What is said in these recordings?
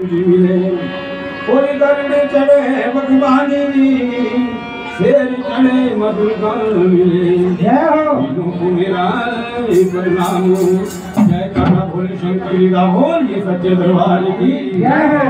कोई गरुड़ चढ़े बखबानी शेर चढ़े मधुर गान मिले। जय हो मेरा प्रणाम। जय कान्हा भोले शंकर का बोल ये सच्चे दरबार की जय हो।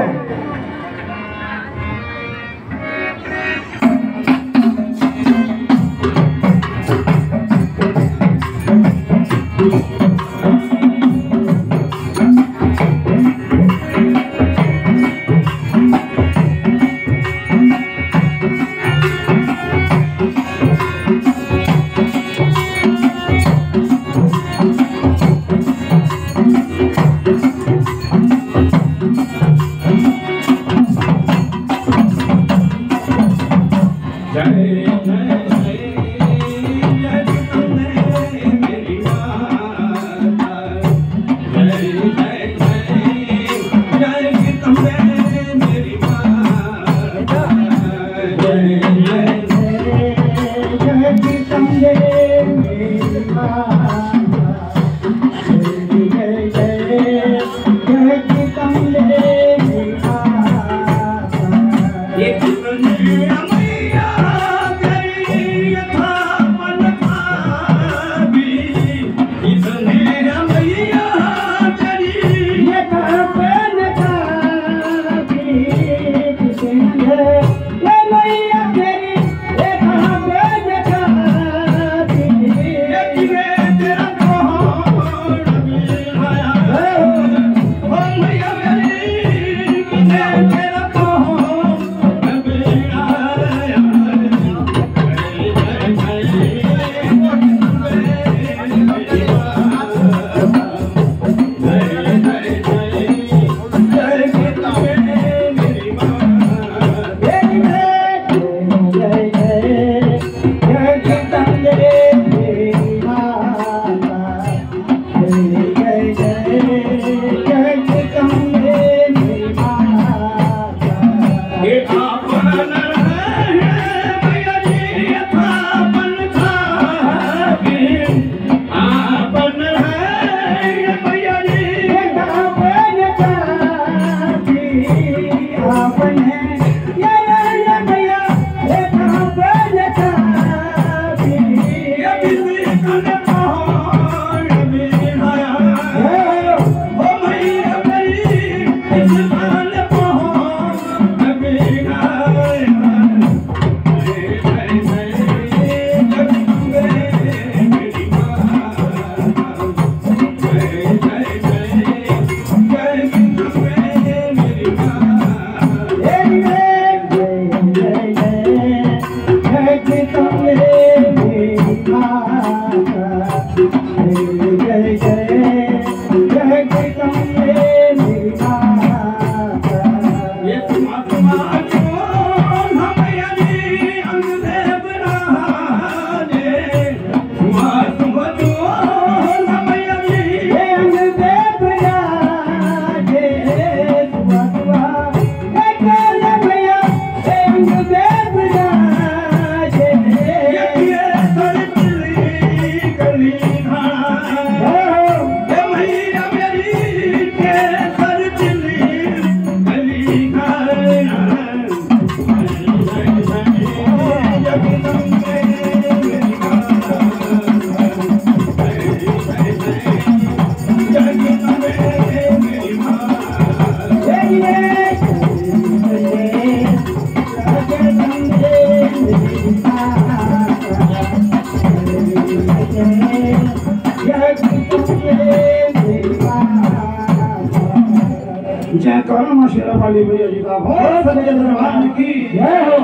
जय करा शेरा वाली भैया जी का बोल सच्चे दरबार की जय हो।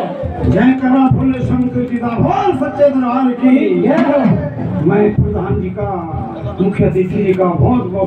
जय करा भोले शंकर जी का बोल सच्चे दरबार की जय हो। मैं प्रधान जी का मुख्य अतिथि जी का बहुत बहुत